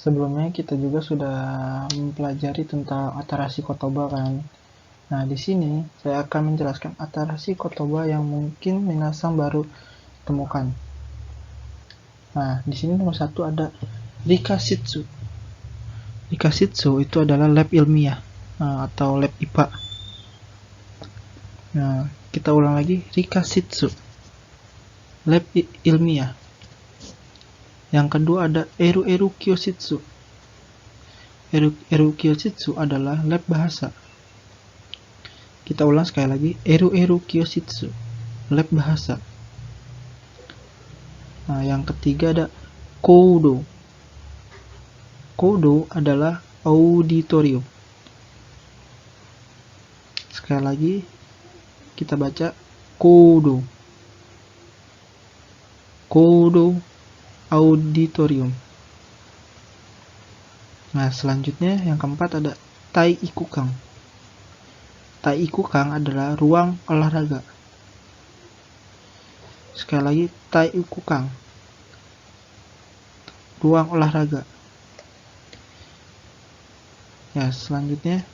sebelumnya kita juga sudah mempelajari tentang Atarashi Kotoba kan. Nah, di sini saya akan menjelaskan Atarashi Kotoba yang mungkin minasang baru temukan. Nah, di sini nomor 1 ada Rikashitsu. Rikashitsu itu adalah lab ilmiah atau lab IPA. Nah, kita ulang lagi, Rikashitsu, lab ilmiah. Yang kedua ada Eru Kyoshitsu. Eru Kyoshitsu adalah lab bahasa. Kita ulang sekali lagi, Eru Kyoshitsu, lab bahasa. Nah, yang ketiga ada Koudo. Koudo adalah auditorium. Sekali lagi kita baca Koudo. Koudo auditorium. Nah, selanjutnya yang keempat ada Tai-Ikukang. Tai-Ikukang adalah ruang olahraga. Sekali lagi, Tai-Ikukang, ruang olahraga. Ya, selanjutnya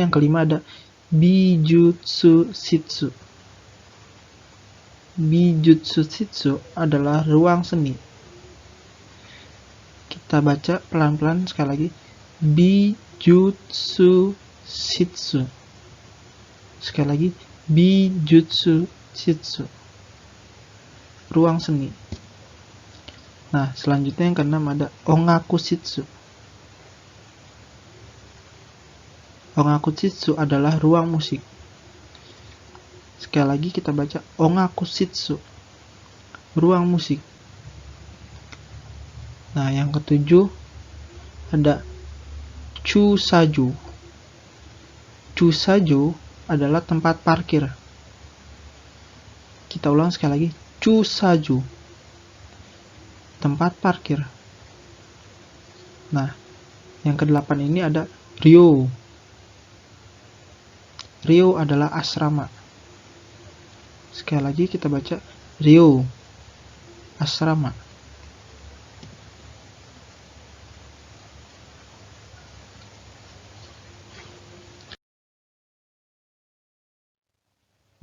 yang kelima ada Bijutsu Shitsu. Bijutsu Shitsu adalah ruang seni. Kita baca pelan-pelan sekali lagi, Bijutsu Shitsu. Sekali lagi, Bijutsu Shitsu, ruang seni. Nah, selanjutnya yang keenam ada Ongakushitsu. Ongakushitsu adalah ruang musik. Sekali lagi kita baca Ongakushitsu, ruang musik. Nah, yang ketujuh ada Chusaju. Chusaju adalah tempat parkir. Kita ulang sekali lagi, Chusaju, tempat parkir. Nah, yang kedelapan ini ada Ryo. Ryo adalah asrama. Sekali lagi kita baca Ryo, asrama.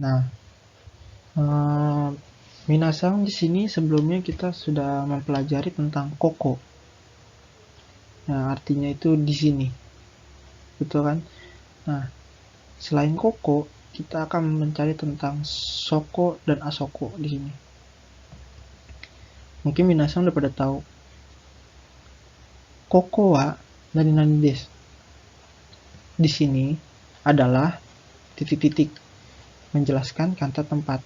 Nah, minasang di sini sebelumnya kita sudah mempelajari tentang koko. Nah, artinya itu di sini, betul kan? Nah, selain koko, kita akan mencari tentang soko dan asoko di sini. Mungkin minasang udah pada tahu. Koko wa nani desu. Di sini adalah titik-titik menjelaskan kata tempat.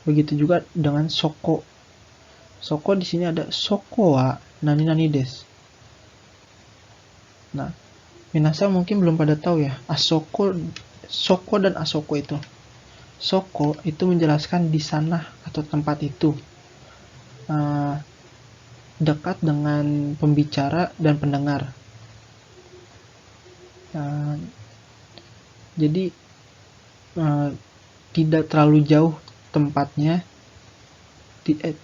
Begitu juga dengan soko. Soko di sini ada soko wa nani desu. Nah, minasang mungkin belum pada tahu ya, soko dan asoko itu. Soko itu menjelaskan di sana atau tempat itu, dekat dengan pembicara dan pendengar. Jadi tidak terlalu jauh tempatnya,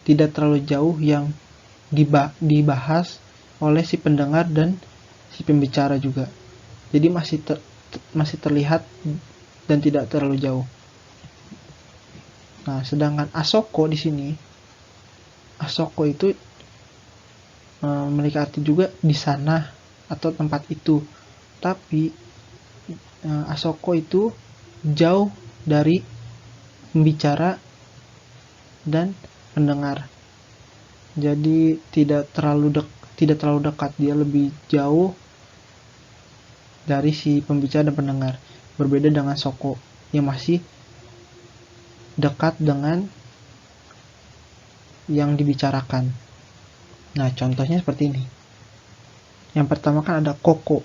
tidak terlalu jauh yang dibahas oleh si pendengar dan si pembicara juga. Jadi masih terlihat dan tidak terlalu jauh. Nah, sedangkan asoko di sini, asoko itu memiliki arti juga di sana atau tempat itu. Tapi asoko itu jauh dari pembicara dan pendengar. Jadi tidak terlalu dekat, dia lebih jauh dari si pembicara dan pendengar. Berbeda dengan soko yang masih dekat dengan yang dibicarakan. Nah, contohnya seperti ini. Yang pertama kan ada koko.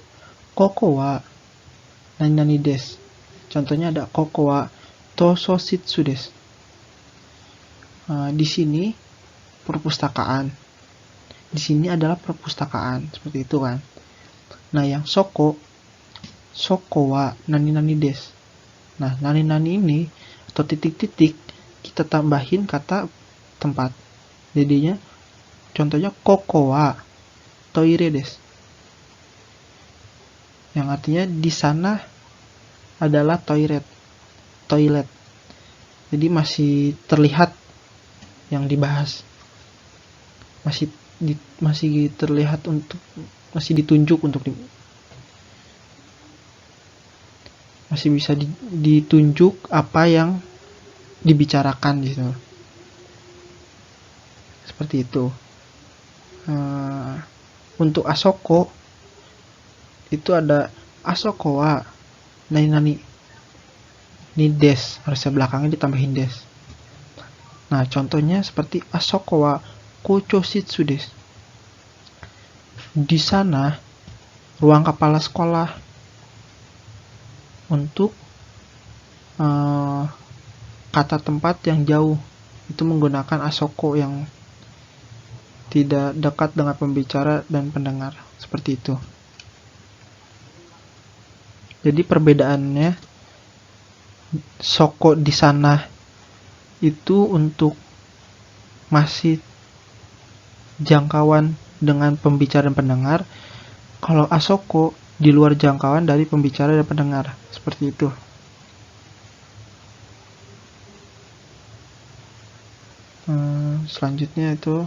Koko wa nani desu. Contohnya ada koko wa tososhitsu desu. Di sini perpustakaan. Di sini adalah perpustakaan, seperti itu kan. Nah, yang soko wa nani desu. Nah, nani ini atau titik-titik, kita tambahin kata tempat. Jadinya contohnya kokowa toire desu, yang artinya di sana adalah toilet. Jadi masih terlihat yang dibahas, masih terlihat untuk, masih ditunjuk untuk masih bisa ditunjuk apa yang dibicarakan gitu. Seperti itu. Untuk asoko itu ada asoko wa nani ini des, harusnya belakangnya ditambahin des. Nah, contohnya seperti asoko wa kochoshitsu desu. Di sana ruang kepala sekolah. Untuk kata tempat yang jauh itu menggunakan asoko yang tidak dekat dengan pembicara dan pendengar, seperti itu. Jadi perbedaannya, soko di sana itu untuk masih jangkauan dengan pembicara dan pendengar, kalau asoko di luar jangkauan dari pembicara dan pendengar, seperti itu. Selanjutnya itu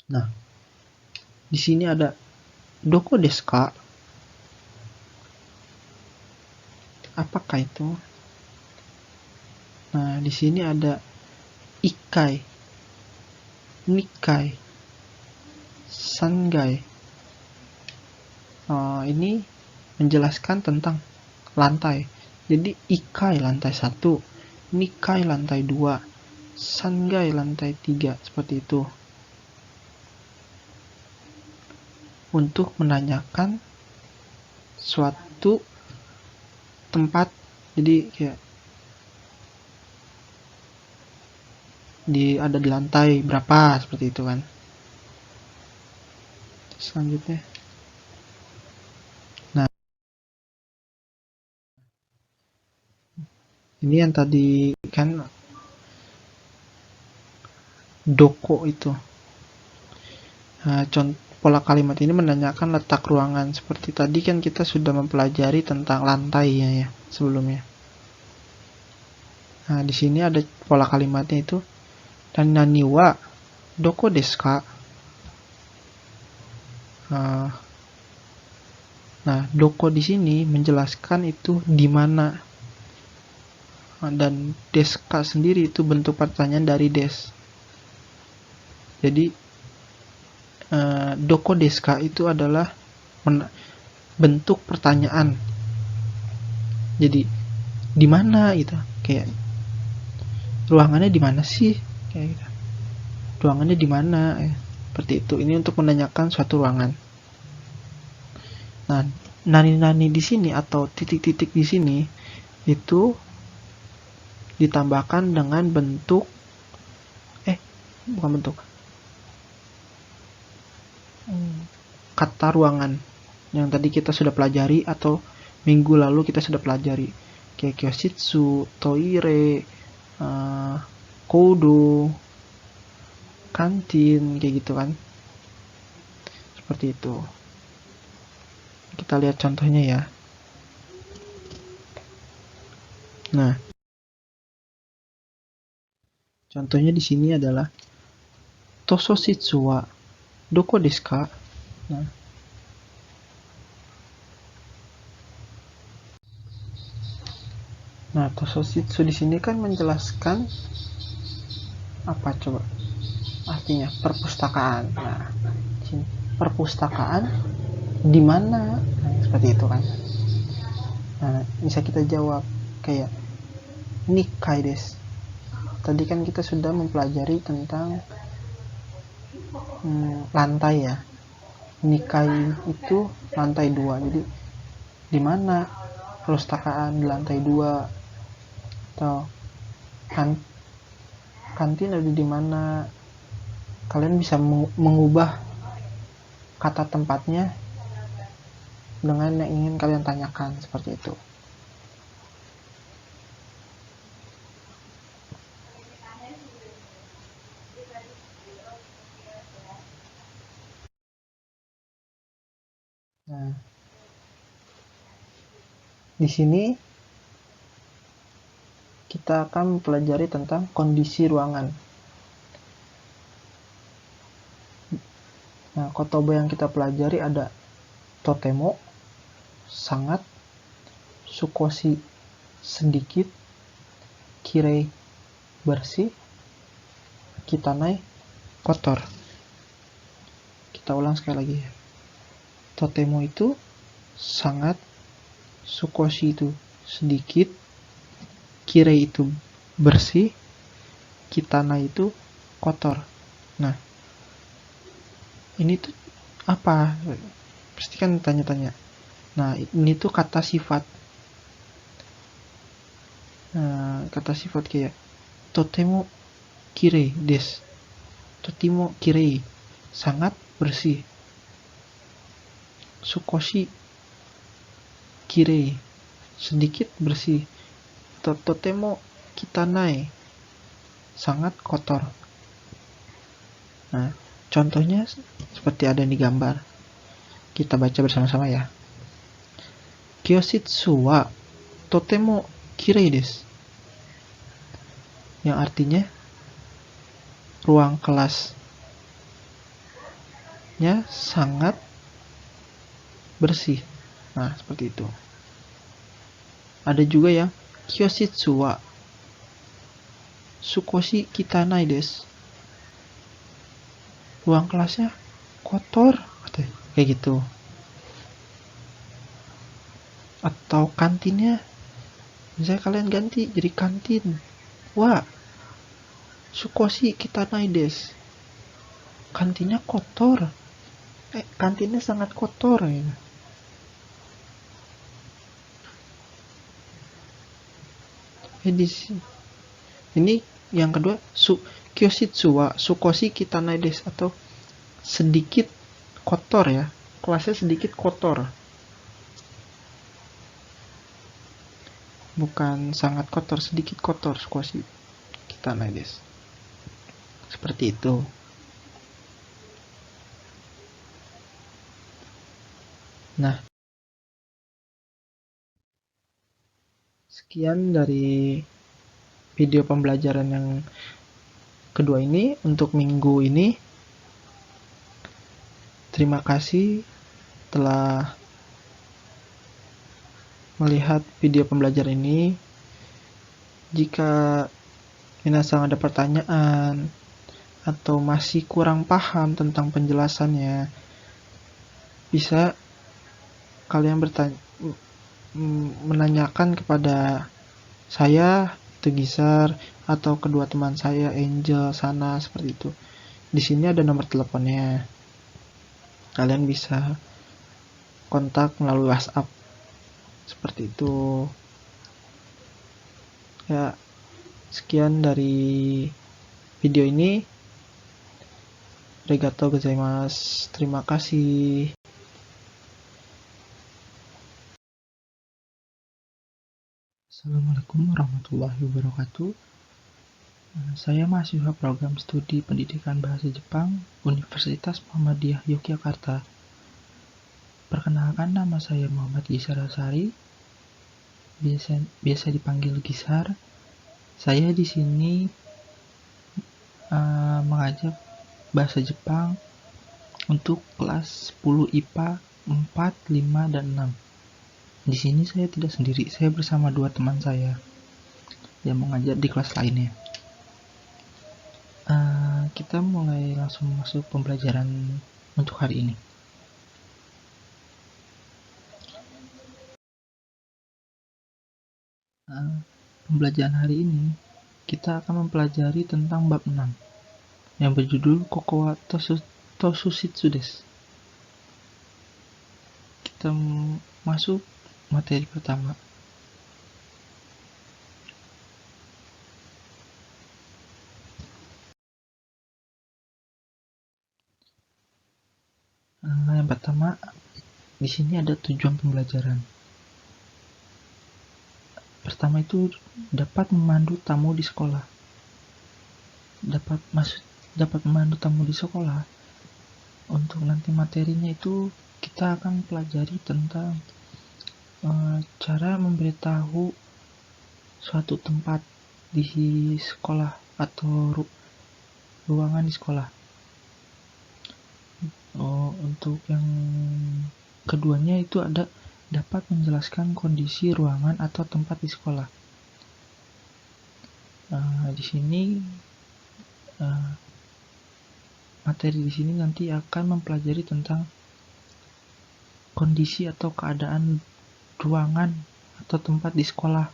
nah, di sini ada doko desu ka? Apakah itu? Nah, di sini ada ikai, nikai, sangai. Ini menjelaskan tentang lantai. Jadi ikai lantai 1, nikai lantai 2, sangai lantai 3, seperti itu. Untuk menanyakan suatu tempat, jadi kayak ada di lantai berapa, seperti itu kan. Selanjutnya, nah ini yang tadi kan doko itu. Nah, pola kalimat ini menanyakan letak ruangan. Seperti tadi kan kita sudah mempelajari tentang lantai ya sebelumnya. Nah, di sini ada pola kalimatnya itu, dan nani wa doko desu ka? Nah, doko di sini menjelaskan itu di mana. Dan deska sendiri itu bentuk pertanyaan dari des. Jadi doko deska itu adalah bentuk pertanyaan. Jadi di mana gitu, kayak ruangannya di mana sih, kayak gitu. Ruangannya di mana, seperti itu. Ini untuk menanyakan suatu ruangan. Nah, nani-nani di sini atau titik-titik di sini itu ditambahkan dengan bentuk bukan bentuk, kata ruangan yang tadi kita sudah pelajari atau minggu lalu kita sudah pelajari, kayak kyoshitsu, toire, kodo, kantin, kayak gitu kan. Seperti itu. Kita lihat contohnya ya. Nah, contohnya di sini adalah tososhitsu wa doko desu ka? Nah, tososhitsu di sini kan menjelaskan apa coba? Artinya perpustakaan. Nah, perpustakaan di mana? Nah, seperti itu kan. Nah, bisa kita jawab kayak nikai desu. Tadi kan kita sudah mempelajari tentang lantai ya. Nikai itu lantai 2. Jadi di mana perpustakaan di lantai 2, atau kantin ada di mana. Kalian bisa mengubah kata tempatnya dengan yang ingin kalian tanyakan, seperti itu. Nah, di sini kita akan mempelajari tentang kondisi ruangan. Nah, kotoba yang kita pelajari ada totemo, sangat, sukoshi, sedikit, kirei, bersih, kitanai, kotor. Kita ulang sekali lagi ya. Totemo itu sangat, sukoshi itu sedikit, kirei itu bersih, kitanai itu kotor. Nah, ini tuh apa? Pasti kan tanya-tanya. Nah, ini tuh kata sifat. Nah, kata sifat kayak totemo kirei desu, totemo kirei, sangat bersih, sukoshi kirei, sedikit bersih, totemo kitanai, sangat kotor. Nah, contohnya seperti ada di gambar. Kita baca bersama-sama ya. Kyoshitsu wa totemo kirei desu. Yang artinya ruang kelasnya sangat bersih. Nah, seperti itu. Ada juga yang kyoshitsu wa sukoshi kitanai desu. Ruang kelasnya kotor, kayak gitu. Atau kantinnya, misalnya kalian ganti jadi kantin, wah, sukoshi kitanai desu, kantinnya kotor, kantinnya sangat kotor ya. Ini yang kedua, kyoshitsu wa sukoshi kitanai desu, atau sedikit kotor ya, kelasnya sedikit kotor, bukan sangat kotor, sedikit kotor, sukoshi kitanai desu. Seperti itu. Nah, sekian dari video pembelajaran yang kedua ini untuk minggu ini. Terima kasih telah melihat video pembelajaran ini. Jika minasan ada pertanyaan atau masih kurang paham tentang penjelasannya, bisa kalian menanyakan kepada saya, Tegisar, atau kedua teman saya, Angel, Sana, seperti itu. Di sini ada nomor teleponnya. Kalian bisa kontak melalui WhatsApp. Seperti itu. Ya, sekian dari video ini. Arigatou gozaimasu. Terima kasih. Assalamualaikum warahmatullahi wabarakatuh. Saya mahasiswa program studi pendidikan bahasa Jepang Universitas Muhammadiyah Yogyakarta. Perkenalkan, nama saya Muhammad Gisar Asari, biasa dipanggil Gisar. Saya di sini mengajar bahasa Jepang untuk kelas 10 IPA 4, 5, dan 6. Di sini saya tidak sendiri, saya bersama dua teman saya yang mengajar di kelas lainnya. Kita mulai langsung masuk pembelajaran untuk hari ini. Pembelajaran hari ini kita akan mempelajari tentang bab 6 yang berjudul Kokowa Tosusitsu desu. Kita masuk materi pertama. Yang pertama, di sini ada tujuan pembelajaran. Pertama itu dapat memandu tamu di sekolah. Dapat memandu tamu di sekolah. Untuk nanti materinya itu kita akan pelajari tentang cara memberitahu suatu tempat di sekolah atau ruangan di sekolah. Untuk yang keduanya itu ada dapat menjelaskan kondisi ruangan atau tempat di sekolah. Di sini materi di sini nanti akan mempelajari tentang kondisi atau keadaan ruangan atau tempat di sekolah.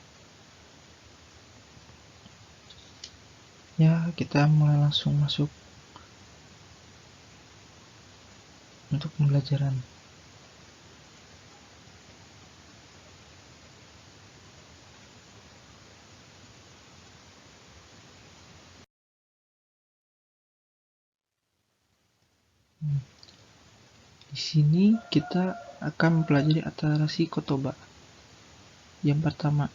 Ya, kita mulai langsung masuk untuk pembelajaran. Di sini kita akan mempelajari atarasi kotoba. Yang pertama,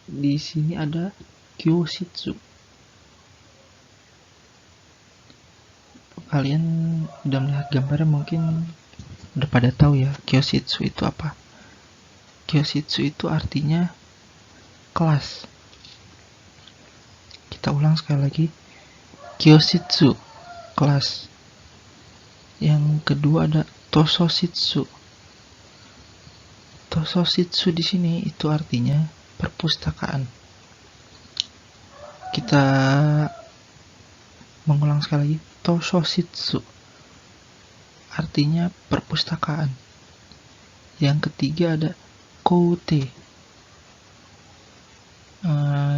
di sini ada kyoshitsu. Kalian udah melihat gambarnya, mungkin udah pada tahu ya kyoshitsu itu apa. Kyoshitsu itu artinya kelas. Kita ulang sekali lagi, kyoshitsu kelas. Yang kedua ada tososhitsu. Tososhitsu di sini itu artinya perpustakaan. Kita mengulang sekali lagi, tososhitsu artinya perpustakaan. Yang ketiga ada koute.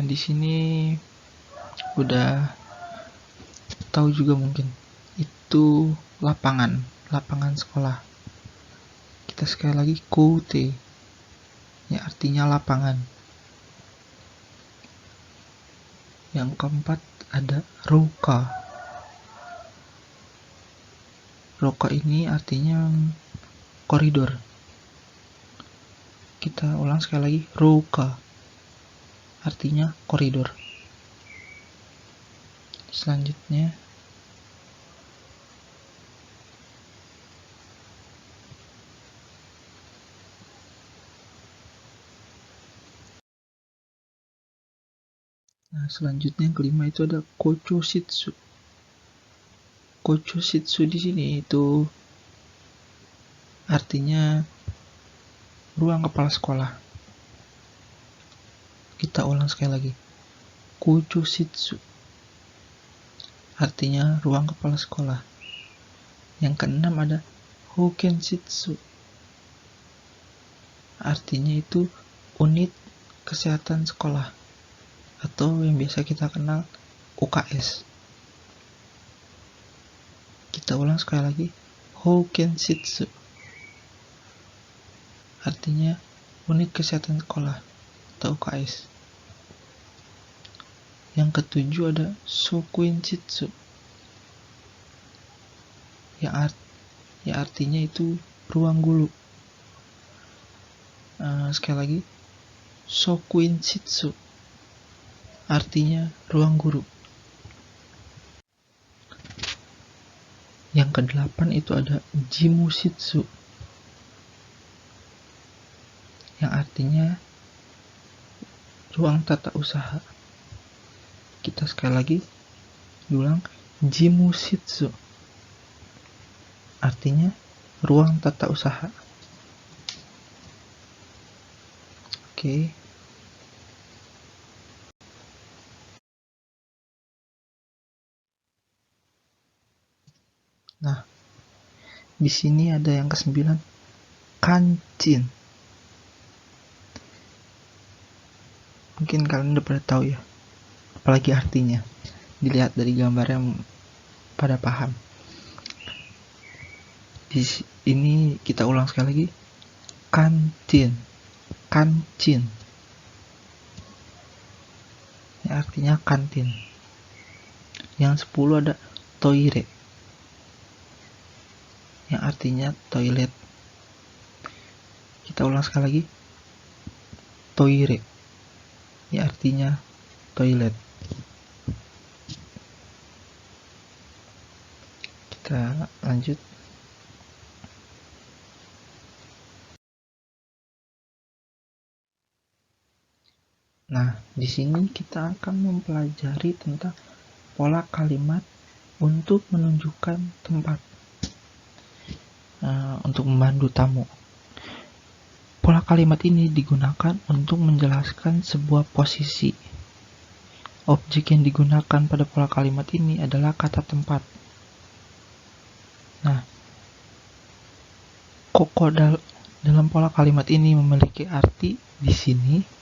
Di sini udah tahu juga mungkin, itu lapangan sekolah. Kita sekali lagi, koute ya artinya lapangan. Yang keempat ada roka. Roka ini artinya koridor. Kita ulang sekali lagi, roka artinya koridor. Selanjutnya yang kelima itu ada kochoshitsu. Kochoshitsu di sini itu artinya ruang kepala sekolah. Kita ulang sekali lagi, kochoshitsu artinya ruang kepala sekolah. Yang keenam ada hokenshitsu, artinya itu unit kesehatan sekolah atau yang biasa kita kenal UKS. Kita ulang sekali lagi, hokenshitsu artinya unit kesehatan sekolah atau UKS. Yang ketujuh ada shokuinshitsu, yang artinya itu ruang guru. Sekali lagi, shokuinshitsu artinya ruang guru. Yang kedelapan itu ada jimushitsu, yang artinya ruang tata usaha. Kita sekali lagi ulang, jimushitsu artinya ruang tata usaha. Oke. Nah, di sini ada yang ke-9, kancin. Mungkin kalian udah pada tahu ya, apalagi artinya. Dilihat dari gambarnya pada paham. Di ini kita ulang sekali lagi, kancin. Yang artinya kantin. Yang 10 ada toire, yang artinya toilet. Kita ulang sekali lagi. Toire, ini artinya toilet. Kita lanjut. Nah, di sini kita akan mempelajari tentang pola kalimat untuk menunjukkan tempat, untuk memandu tamu. Pola kalimat ini digunakan untuk menjelaskan sebuah posisi. Objek yang digunakan pada pola kalimat ini adalah kata tempat. Nah, koko dalam pola kalimat ini memiliki arti di sini.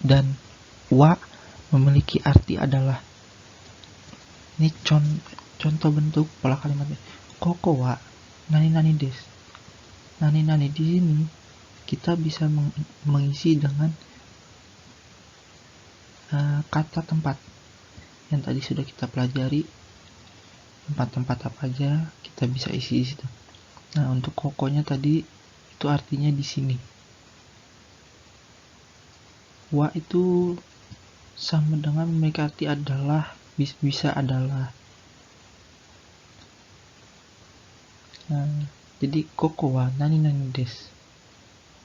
Dan wa memiliki arti adalah. Ini contoh bentuk pola kalimatnya. Koko wa nani des. Nani di sini kita bisa mengisi dengan kata tempat yang tadi sudah kita pelajari. Tempat-tempat apa aja kita bisa isi di situ. Nah, untuk kokonya tadi itu artinya di sini. Wa itu sama dengan memiliki arti adalah, bisa adalah. Nah, jadi koko wa nani des.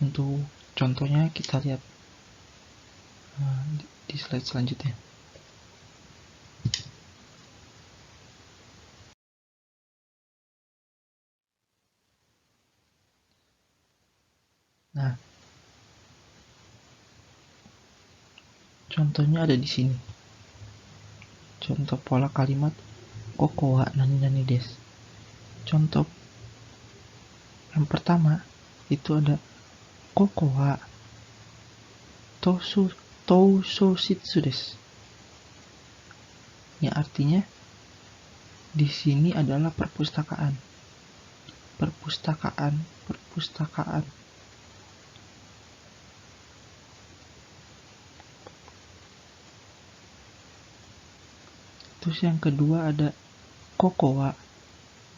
Untuk contohnya kita lihat di slide selanjutnya. Nah, contohnya ada di sini. Contoh pola kalimat koko wa nani des. Contoh yang pertama itu ada koko wa tousositsu desu. Ya, artinya di sini adalah perpustakaan. Terus yang kedua ada koko wa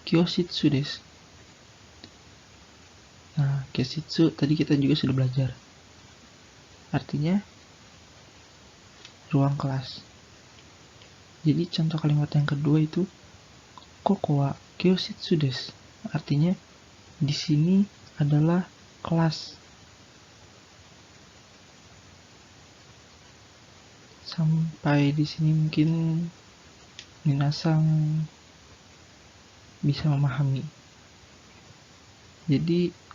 kyositsu desu. Nah, kyositsu tadi kita juga sudah belajar. Artinya ruang kelas. Jadi contoh kalimat yang kedua itu koko wa kyositsu desu. Artinya di sini adalah kelas. Sampai di sini mungkin minasang bisa memahami. Jadi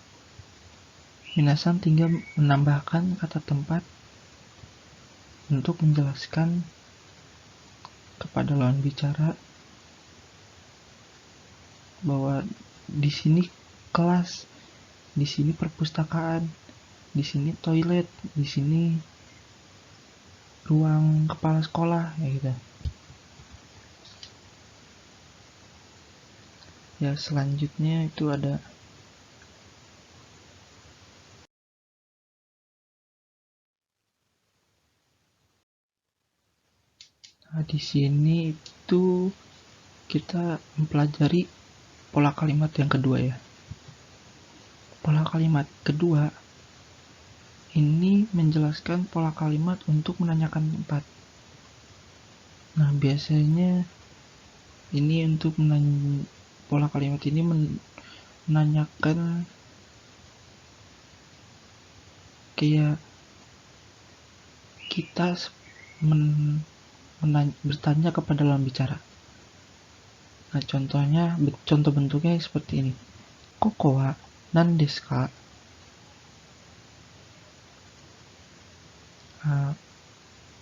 minasang tinggal menambahkan kata tempat untuk menjelaskan kepada lawan bicara bahwa di sini kelas, di sini perpustakaan, di sini toilet, di sini ruang kepala sekolah, ya gitu. Ya, selanjutnya itu ada di sini itu kita mempelajari pola kalimat yang kedua ya. Pola kalimat kedua ini menjelaskan pola kalimat untuk menanyakan tempat. Nah, biasanya ini untuk pola kalimat ini menanyakan kayak kita bertanya kepada lawan bicara. Nah, contoh bentuknya seperti ini. Koko wa nan desu ka?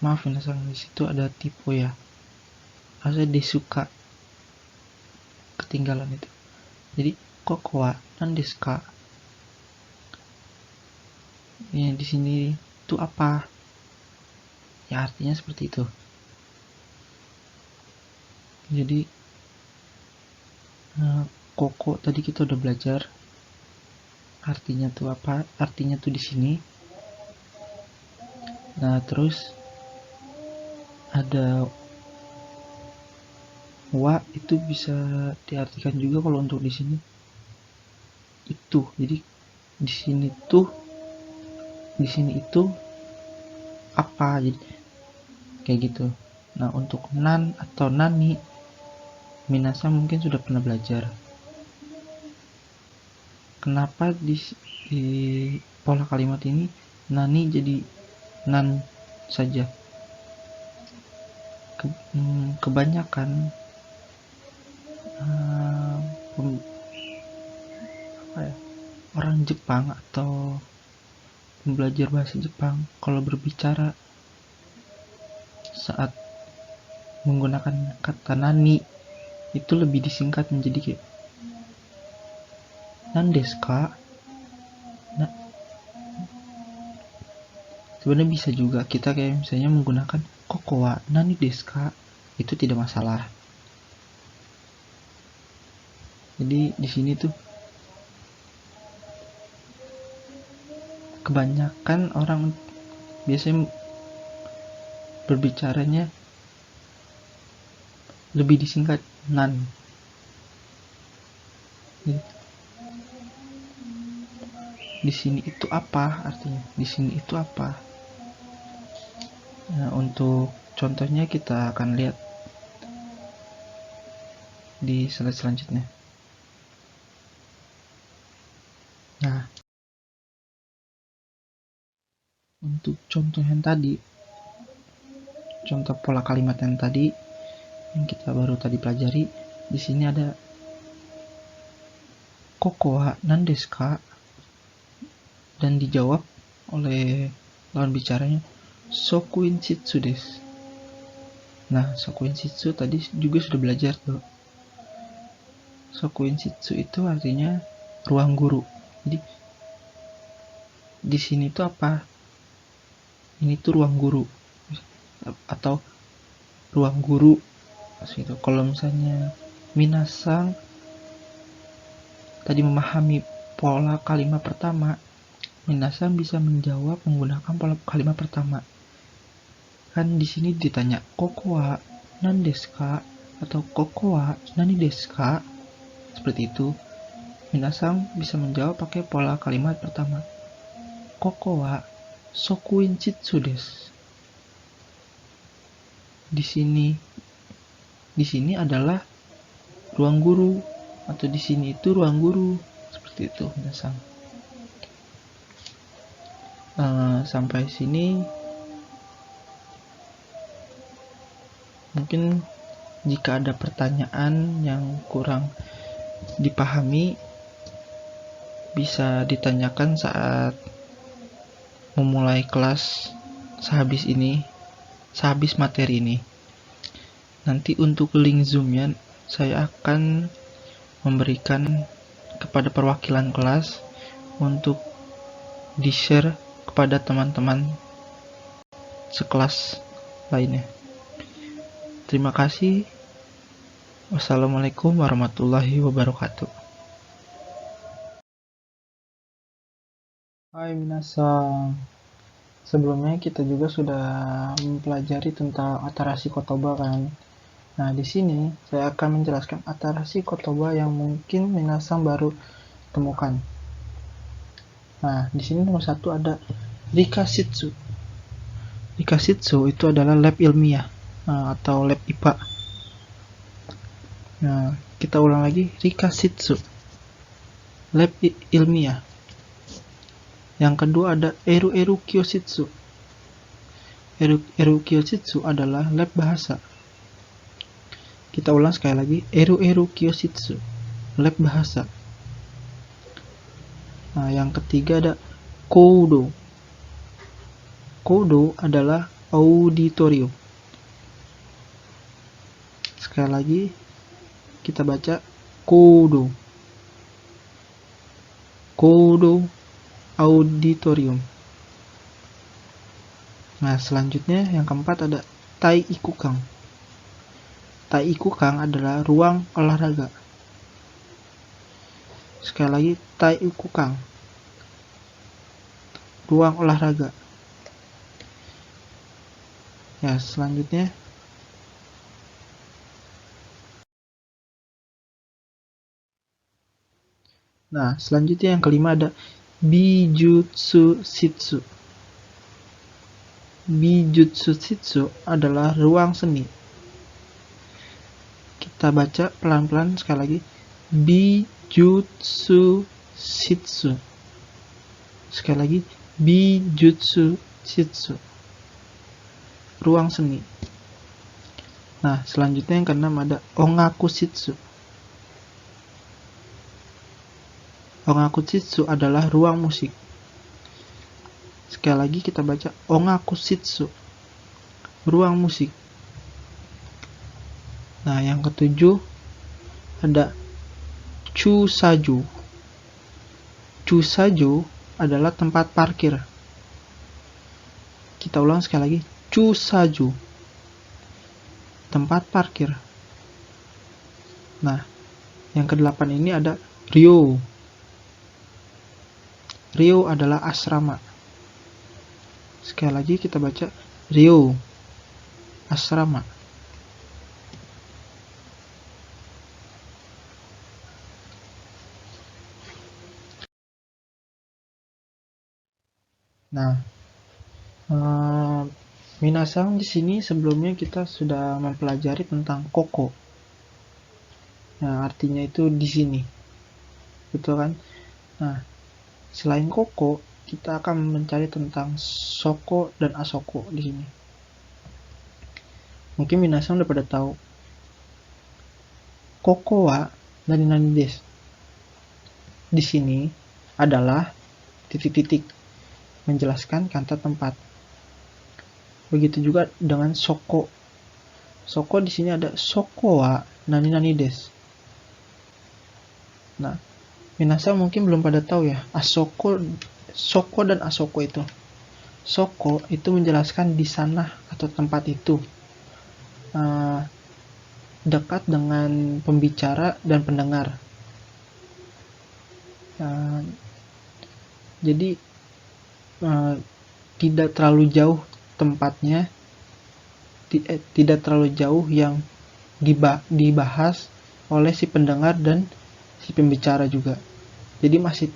Maaf ya, di situ ada tipe ya. Harusnya desuka, ketinggalan itu. Jadi koko wa nan desu ka? Ya, di sini itu apa? Ya, artinya seperti itu. Jadi koko tadi kita udah belajar artinya tuh apa? Artinya tuh di sini. Nah, terus ada Wa itu bisa diartikan juga kalau untuk di sini itu. Jadi di sini itu apa, jadi kayak gitu. Nah, untuk nan atau nani, minasan mungkin sudah pernah belajar. Kenapa di pola kalimat ini nani jadi nan saja? Kebanyakan orang Jepang atau belajar bahasa Jepang kalau berbicara saat menggunakan kata nani itu lebih disingkat menjadi kayak nandeska. Nah, sebenarnya bisa juga kita kayak misalnya menggunakan kokowa nani deska, itu tidak masalah. Jadi di sini tuh kebanyakan orang biasanya berbicaranya lebih disingkat nan. Di sini itu apa artinya? Di sini itu apa? Nah, untuk contohnya kita akan lihat di slide selanjutnya. Nah, untuk contoh yang tadi, contoh pola kalimat yang tadi yang kita baru tadi pelajari, di sini ada kokowa nandeska, dan dijawab oleh lawan bicaranya sokuin shitsu desu. Nah, sokuin shitsu tadi juga sudah belajar tuh. Sokuin shitsu itu artinya ruang guru. Jadi di sini tuh apa? Ini tuh ruang guru atau ruang guru gitu. Kalau misalnya minasang tadi memahami pola kalimat pertama, minasang bisa menjawab menggunakan pola kalimat pertama. Kan di sini ditanya kokowa nan desu ka atau kokowa nani desu ka, seperti itu. Minasang bisa menjawab pakai pola kalimat pertama, kokowa sokuin shitsu desu. Di sini adalah ruang guru, atau di sini itu ruang guru, seperti itu minasang. Sampai sini mungkin jika ada pertanyaan yang kurang dipahami bisa ditanyakan saat memulai kelas sehabis materi ini. Nanti untuk link Zoom-nya saya akan memberikan kepada perwakilan kelas untuk di-share kepada teman-teman sekelas lainnya. Terima kasih. Wassalamualaikum warahmatullahi wabarakatuh. Hai minasang. Sebelumnya kita juga sudah mempelajari tentang atarasi kotoba kan. Nah, di sini saya akan menjelaskan atarasi kotoba yang mungkin minasang baru temukan. Nah, di sini nomor 1 ada rikashitsu. Rikashitsu itu adalah lab ilmiah atau lab IPA. Nah, kita ulang lagi, rikashitsu, lab ilmiah. Yang kedua ada eru kyoshitsu. Eru kyoshitsu adalah lab bahasa. Kita ulang sekali lagi, eru kyoshitsu, lab bahasa. Nah, yang ketiga ada koudo. Koudo adalah auditorium. Sekali lagi kita baca koudo. Koudo auditorium. Nah, selanjutnya yang keempat ada taikukang. Taikukang adalah ruang olahraga. Sekali lagi, taikukang, ruang olahraga. Ya, selanjutnya Nah, selanjutnya yang kelima ada Bijutsu Shitsu. Bijutsu Shitsu adalah ruang seni. Kita baca pelan-pelan sekali lagi. Bijutsu Shitsu. Sekali lagi, Bijutsu Shitsu. Ruang seni. Nah, selanjutnya yang keenam ada Ongaku Shitsu. Ongaku Shitsu adalah ruang musik. Sekali lagi kita baca Ongaku Shitsu. Ruang musik. Nah, yang ketujuh ada Chusaju. Chusaju adalah tempat parkir. Kita ulang sekali lagi. Chusaju. Tempat parkir. Nah, yang kedelapan ini ada Ryo. Ryo adalah asrama. Sekali lagi kita baca Ryo. Asrama. Nah, minasan di sini sebelumnya kita sudah mempelajari tentang koko. Nah, artinya itu di sini. Betul kan? Nah, selain koko, kita akan mencari tentang soko dan asoko di sini. Mungkin minasan udah pada tahu. Koko wa nani desu. Di sini adalah titik-titik menjelaskan kata tempat. Begitu juga dengan soko. Soko di sini ada soko wa nani desu. Nah, minasan mungkin belum pada tahu ya, soko dan asoko itu. Soko itu menjelaskan di sana atau tempat itu. Dekat dengan pembicara dan pendengar. Jadi tidak terlalu jauh tempatnya, tidak terlalu jauh yang dibahas oleh si pendengar dan si pembicara juga. Jadi masih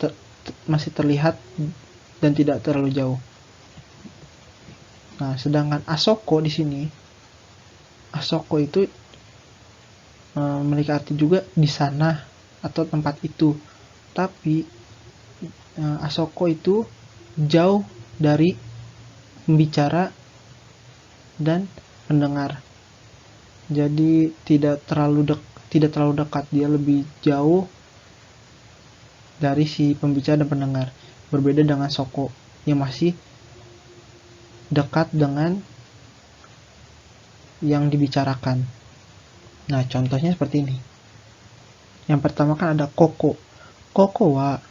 terlihat dan tidak terlalu jauh. Nah, sedangkan asoko di sini, asoko itu memiliki arti juga di sana atau tempat itu. Tapi asoko itu jauh dari pembicara dan pendengar. Jadi tidak terlalu dekat, dia lebih jauh dari si pembicara dan pendengar. Berbeda dengan soko yang masih dekat dengan yang dibicarakan. Nah, contohnya seperti ini. Yang pertama kan ada koko. Koko wa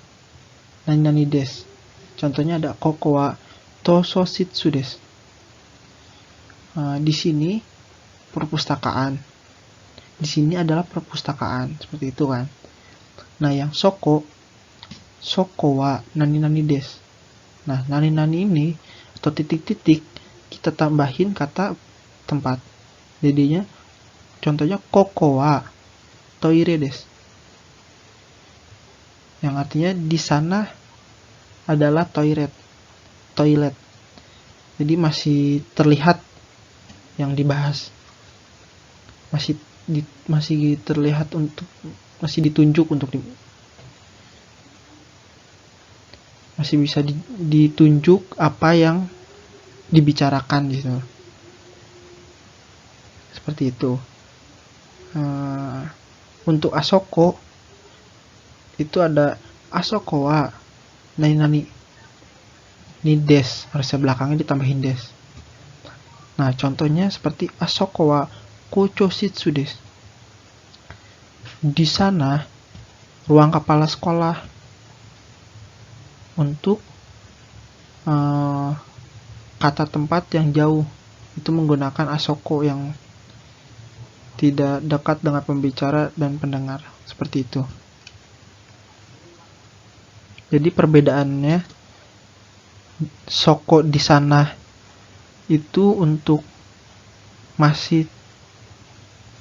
nani desu. Contohnya ada koko wa tososhitsu desu. Di sini perpustakaan. Di sini adalah perpustakaan, seperti itu kan. Nah, yang soko wa nani desu. Nah, nani ini atau titik-titik kita tambahin kata tempat. Jadinya contohnya koko wa toire desu. Yang artinya di sana adalah toilet. Jadi masih terlihat yang dibahas. Masih terlihat masih ditunjuk masih bisa ditunjuk apa yang dibicarakan gitu. Seperti itu. Untuk asoko itu ada asoko wa nani des, harusnya belakangnya ditambahin des. Nah, contohnya seperti asoko wa kochoshitsu desu. Di sana ruang kepala sekolah. Untuk kata tempat yang jauh itu menggunakan asoko yang tidak dekat dengan pembicara dan pendengar, seperti itu. Jadi perbedaannya, soko di sana itu untuk masih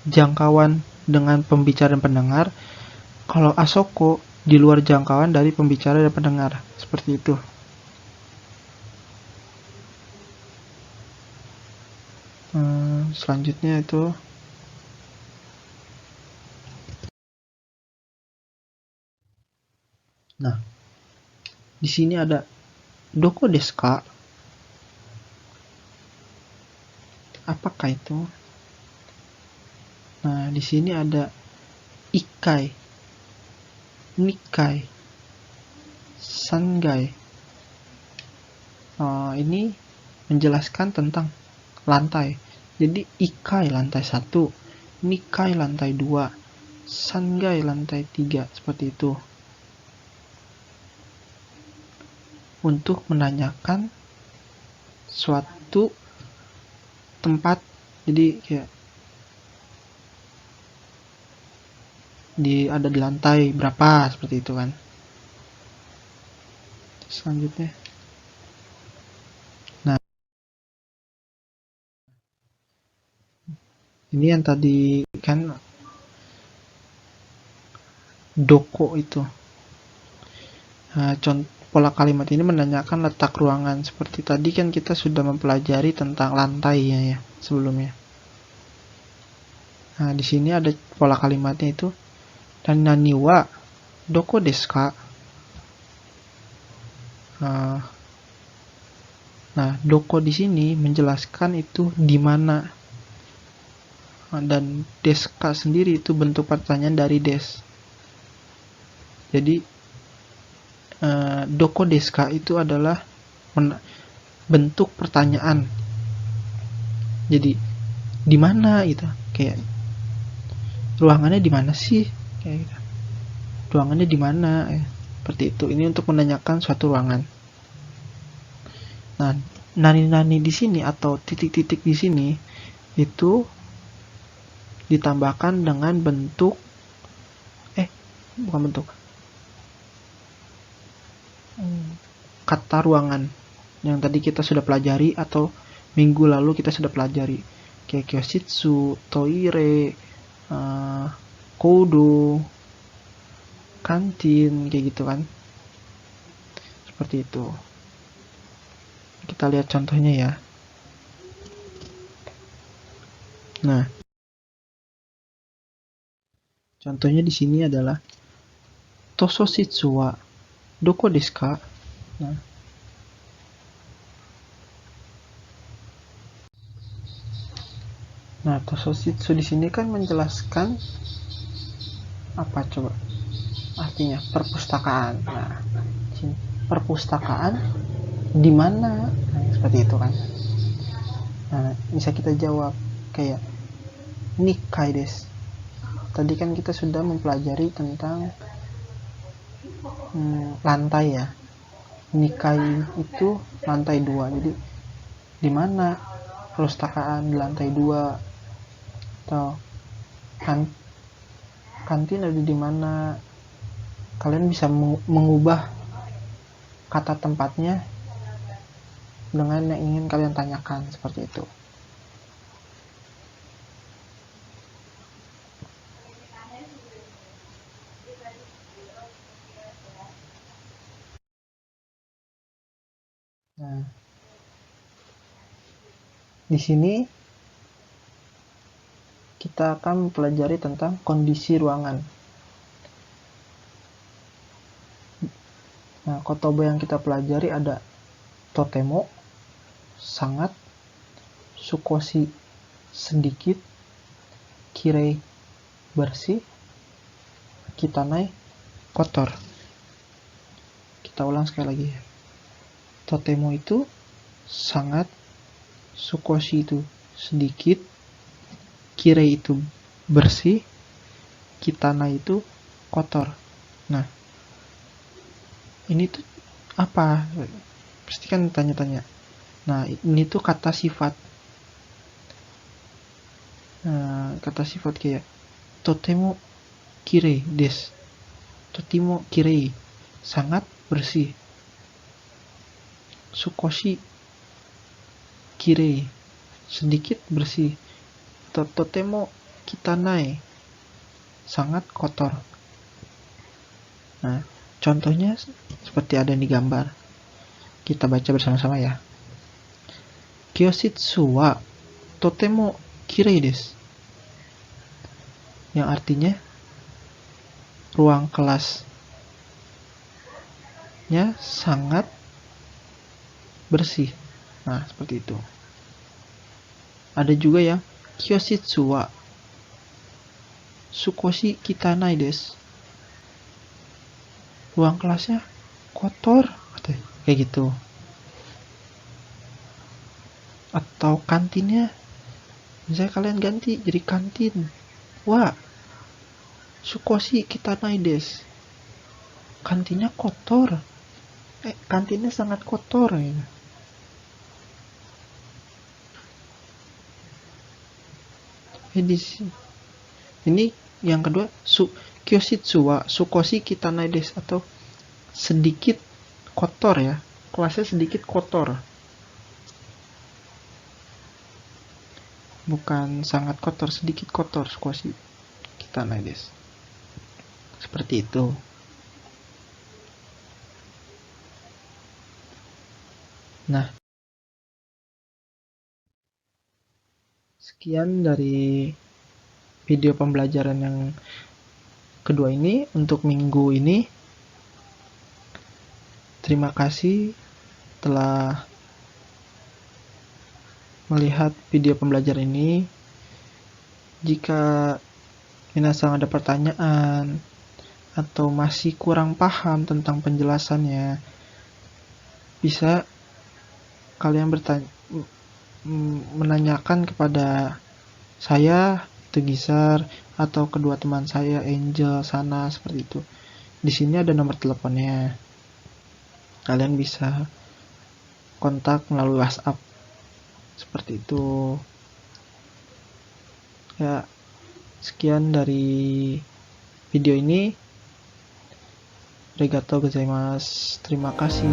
jangkauan dengan pembicara dan pendengar. Kalau asoko di luar jangkauan dari pembicara dan pendengar, seperti itu. Selanjutnya itu di sini ada doko desu ka? Apakah itu? Nah, di sini ada ikai, nikai, sangai. Ini menjelaskan tentang lantai. Jadi ikai lantai 1, nikai lantai 2, sangai lantai 3, seperti itu. Untuk menanyakan suatu tempat, jadi kayak ada di lantai berapa, seperti itu kan. Selanjutnya, nah ini yang tadi kan doko itu. Nah, pola kalimat ini menanyakan letak ruangan. Seperti tadi kan kita sudah mempelajari tentang lantai ya sebelumnya. Nah, di sini ada pola kalimatnya itu, dan nani wa doko desu ka? Nah, doko di sini menjelaskan itu di mana. Dan deska sendiri itu bentuk pertanyaan dari des. Jadi doko deska itu adalah bentuk pertanyaan. Jadi di mana gitu, kayak ruangannya di mana sih, kayak gitu. Ruangannya di mana, seperti itu. Ini untuk menanyakan suatu ruangan. Nah, nani-nani di sini atau titik-titik di sini itu ditambahkan dengan bentuk bukan bentuk, kata ruangan yang tadi kita sudah pelajari atau minggu lalu kita sudah pelajari, kayak kyoshitsu, toire, kodo, kantin, kayak gitu kan. Seperti itu. Kita lihat contohnya ya. Nah, contohnya di sini adalah tososhitsu wa doko desu ka? Nah, tososhitsu di sini kan menjelaskan apa coba? Artinya perpustakaan. Nah, perpustakaan di mana? Nah, seperti itu kan. Nah, bisa kita jawab kayak nikai desu. Tadi kan kita sudah mempelajari tentang lantai ya. Nikai itu lantai 2. Jadi di mana perpustakaan di lantai 2, atau kantin ada di mana? Kalian bisa mengubah kata tempatnya dengan yang ingin kalian tanyakan, seperti itu. Nah, di sini kita akan mempelajari tentang kondisi ruangan. Nah, kotoba yang kita pelajari ada totemo, sangat, sukoshi, sedikit, kirei, bersih, kitanai, kotor. Kita ulang sekali lagi ya. Totemo itu sangat, sukoshi itu sedikit, kirei itu bersih, kitanai itu kotor. Nah, ini tuh apa? Pasti kan tanya-tanya. Nah, ini tuh kata sifat. Kata sifat kayak totemo kirei desu, totemo kirei, sangat bersih, sukoshi kirei, sedikit bersih, totemo kitanai, sangat kotor. Nah, contohnya seperti ada di gambar. Kita baca bersama-sama ya. Kyoshitsu wa totemo kirei desu. Yang artinya ruang kelasnya sangat bersih. Nah, seperti itu. Ada juga yang kyoshitsu wa sukoshi kitanai desu. Ruang kelasnya kotor, kayak gitu. Atau kantinnya, misalnya kalian ganti jadi kantin. Wah, sukoshi kitanai desu. Kantinnya kotor. Kantinnya sangat kotor ya. Ini yang kedua, kyoshitsu wa sukoshi kitanai desu, atau sedikit kotor ya. Kelasnya sedikit kotor. Bukan sangat kotor, sedikit kotor, sukoshi kitanai desu. Seperti itu. Nah, sekian dari video pembelajaran yang kedua ini untuk minggu ini. Terima kasih telah melihat video pembelajaran ini. Jika minasan ada pertanyaan atau masih kurang paham tentang penjelasannya, bisa kalian menanyakan kepada saya, Tegisar, atau kedua teman saya, Angel, Sana, seperti itu. Di sini ada nomor teleponnya. Kalian bisa kontak melalui WhatsApp. Seperti itu. Ya, sekian dari video ini. Arigatou gozaimasu. Terima kasih.